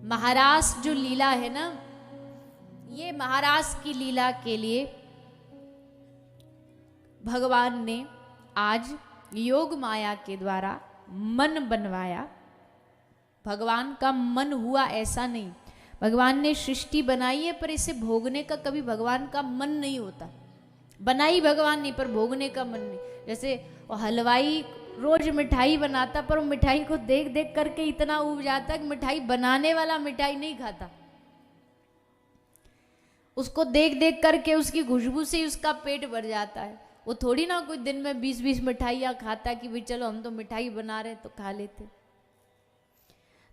महारास जो लीला है ना, ये महारास की लीला के लिए भगवान ने आज योग माया के द्वारा मन बनवाया। भगवान का मन हुआ ऐसा नहीं, भगवान ने सृष्टि बनाई है पर इसे भोगने का कभी भगवान का मन नहीं होता। बनाई भगवान ने पर भोगने का मन नहीं। जैसे हलवाई रोज मिठाई बनाता पर वो मिठाई को देख देख करके इतना ऊब जाता कि मिठाई बनाने वाला मिठाई नहीं खाता, उसको देख देख करके उसकी खुशबू से ही उसका पेट भर जाता है। वो थोड़ी ना कोई दिन में 20-20 मिठाइयाँ खाता कि भाई चलो हम तो मिठाई बना रहे तो खा लेते।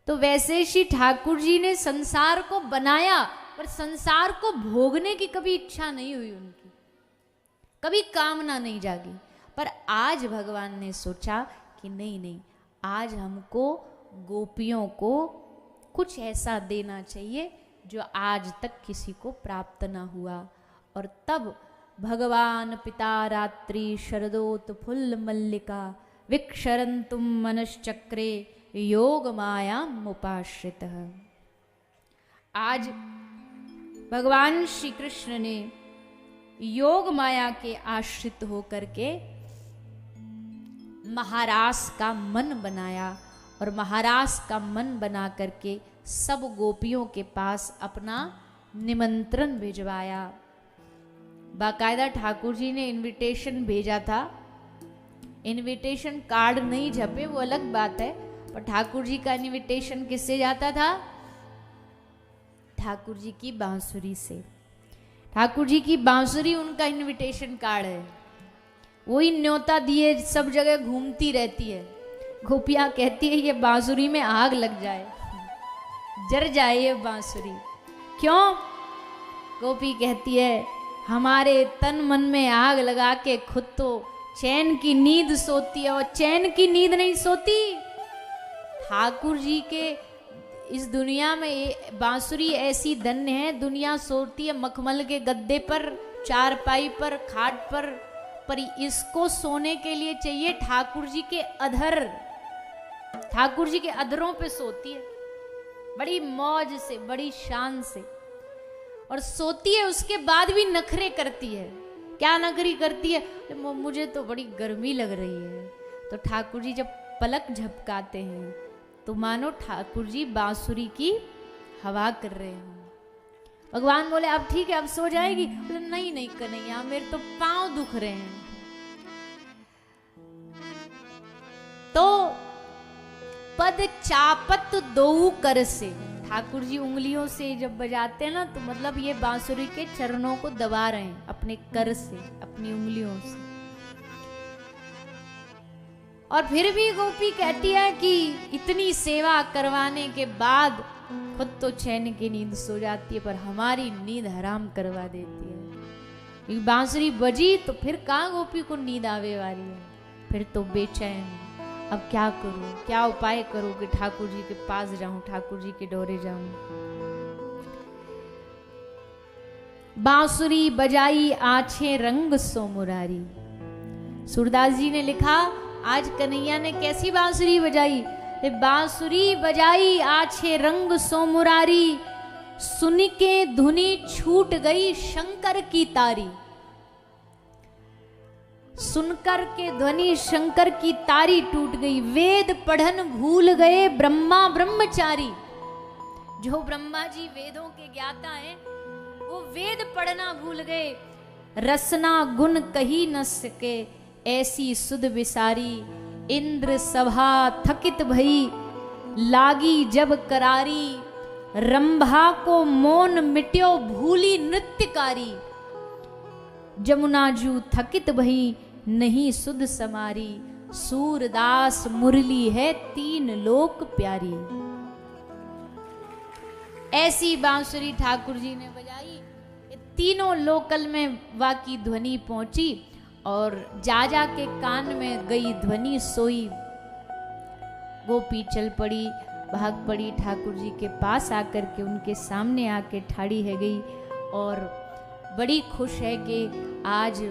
तो वैसे श्री ठाकुर जी ने संसार को बनाया पर संसार को भोगने की कभी इच्छा नहीं हुई उनकी, कभी कामना नहीं जागी। पर आज भगवान ने सोचा कि नहीं नहीं, आज हमको गोपियों को कुछ ऐसा देना चाहिए जो आज तक किसी को प्राप्त ना हुआ। और तब भगवान पिता रात्रि शरदोत फुल्ल मल्लिका विक्षरंतुम मनश्चक्रे योग माया मुपाश्रित। आज भगवान श्री कृष्ण ने योग माया के आश्रित होकर के महारास का मन बनाया और महारास का मन बना करके सब गोपियों के पास अपना निमंत्रण भिजवाया। बाकायदा ठाकुर जी ने इनविटेशन भेजा था, इनविटेशन कार्ड नहीं छपे वो अलग बात है, पर ठाकुर जी का इनविटेशन किससे जाता था? ठाकुर जी की बांसुरी से। ठाकुर जी की बांसुरी उनका इनविटेशन कार्ड है, वही न्योता दिए सब जगह घूमती रहती है। गोपियाँ कहती है ये बांसुरी में आग लग जाए, जर जाए ये बांसुरी। क्यों? गोपी कहती है हमारे तन मन में आग लगा के खुद तो चैन की नींद सोती है और चैन की नींद नहीं सोती। ठाकुर जी के इस दुनिया में बांसुरी ऐसी धन्य है, दुनिया सोती है मखमल के गद्दे पर, चारपाई पर, खाट पर इसको सोने के लिए चाहिए ठाकुर जी के अधर, ठाकुर जी के अधरों पे सोती है बड़ी मौज से, बड़ी शान से। और सोती है उसके बाद भी नखरे करती है। क्या नखरी करती है? मुझे तो बड़ी गर्मी लग रही है। तो ठाकुर जी जब पलक झपकाते हैं तो मानो ठाकुर जी बांसुरी की हवा कर रहे हैं। भगवान बोले अब ठीक है अब सो जाएगी? बोले नहीं नहीं कन्हैया मेरे तो पांव दुख रहे हैं। तो पद चापत दो कर से, ठाकुर जी उंगलियों से जब बजाते हैं ना तो मतलब ये बांसुरी के चरणों को दबा रहे हैं अपने कर से, अपनी उंगलियों से। और फिर भी गोपी कहती है कि इतनी सेवा करवाने के बाद खुद तो चैन की नींद सो जाती है पर हमारी नींद हराम करवा देती है। बांसुरी बजी तो फिर कहाँ गोपी को नींद आवे वाली है, फिर तो बेचैन। अब क्या करूं, क्या उपाय करूं कि ठाकुर जी के पास जाऊं, ठाकुर जी के डोरे जाऊं। बांसुरी बजाई आंखें रंग सो मुरारी। सूरदास जी ने लिखा आज कन्हैया ने कैसी बांसुरी बजाई? बांसुरी बजाई आछे रंग सो मुरारी, सुन के धुनी छूट गई शंकर की तारी। सुनकर के ध्वनि शंकर की तारी टूट गई। वेद पढ़न भूल गए ब्रह्मा ब्रह्मचारी। जो ब्रह्मा जी वेदों के ज्ञाता हैं वो वेद पढ़ना भूल गए। रसना गुण कही न सके ऐसी सुध विसारी। इंद्र सभा थकित भई लागी जब करारी। रंभा को मौन मिट्यो भूली नृत्यकारी। जमुना जू थकित भई नहीं सुध समारी। सूरदास मुरली है तीन लोक प्यारी। ऐसी बांसुरी ठाकुर जी ने बजाई तीनों लोकल में वाकी ध्वनि पहुंची और जा के कान में गई ध्वनि सोई। गोपी चल पड़ी, भाग पड़ी, ठाकुर जी के पास आकर के उनके सामने आके ठाड़ी है गई और बड़ी खुश है कि आज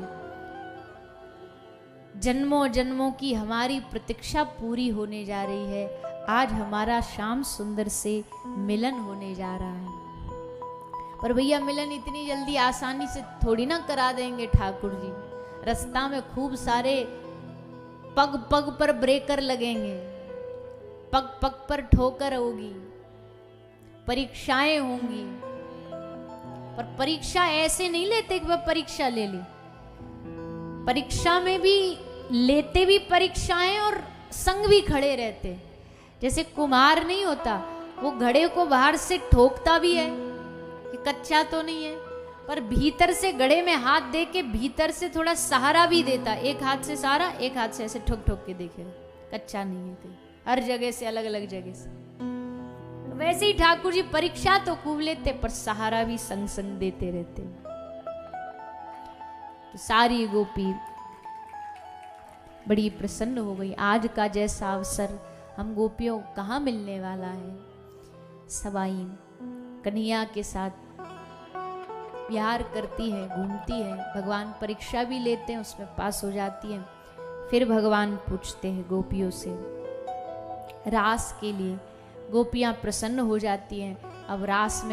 जन्मों जन्मों की हमारी प्रतीक्षा पूरी होने जा रही है। आज हमारा श्याम सुंदर से मिलन होने जा रहा है। पर भैया मिलन इतनी जल्दी आसानी से थोड़ी ना करा देंगे ठाकुर जी। रास्ता में खूब सारे पग पग पर ब्रेकर लगेंगे, पग पग पर ठोकर होगी, परीक्षाएं होंगी। पर परीक्षा ऐसे नहीं लेते कि वह परीक्षा ले ली। परीक्षा में भी लेते भी परीक्षाएं और संग भी खड़े रहते। जैसे कुम्हार नहीं होता, वो घड़े को बाहर से ठोकता भी है कि कच्चा तो नहीं है, पर भीतर से घड़े में हाथ दे के भीतर से थोड़ा सहारा भी देता। एक हाथ से सहारा, एक हाथ से ऐसे ठोक ठोक के देखे कच्चा नहीं है कहीं, हर जगह से अलग अलग जगह से। वैसे ही ठाकुर जी परीक्षा तो खूब लेते पर सहारा भी संग संग देते रहते। तो सारी गोपी बड़ी प्रसन्न हो गई। आज का जैसा अवसर हम गोपियों को कहाँ मिलने वाला है। सवाई कन्हैया के साथ विहार करती है, घूमती है। भगवान परीक्षा भी लेते हैं, उसमें पास हो जाती है। फिर भगवान पूछते हैं गोपियों से रास के लिए। गोपियां प्रसन्न हो जाती हैं। अब रास में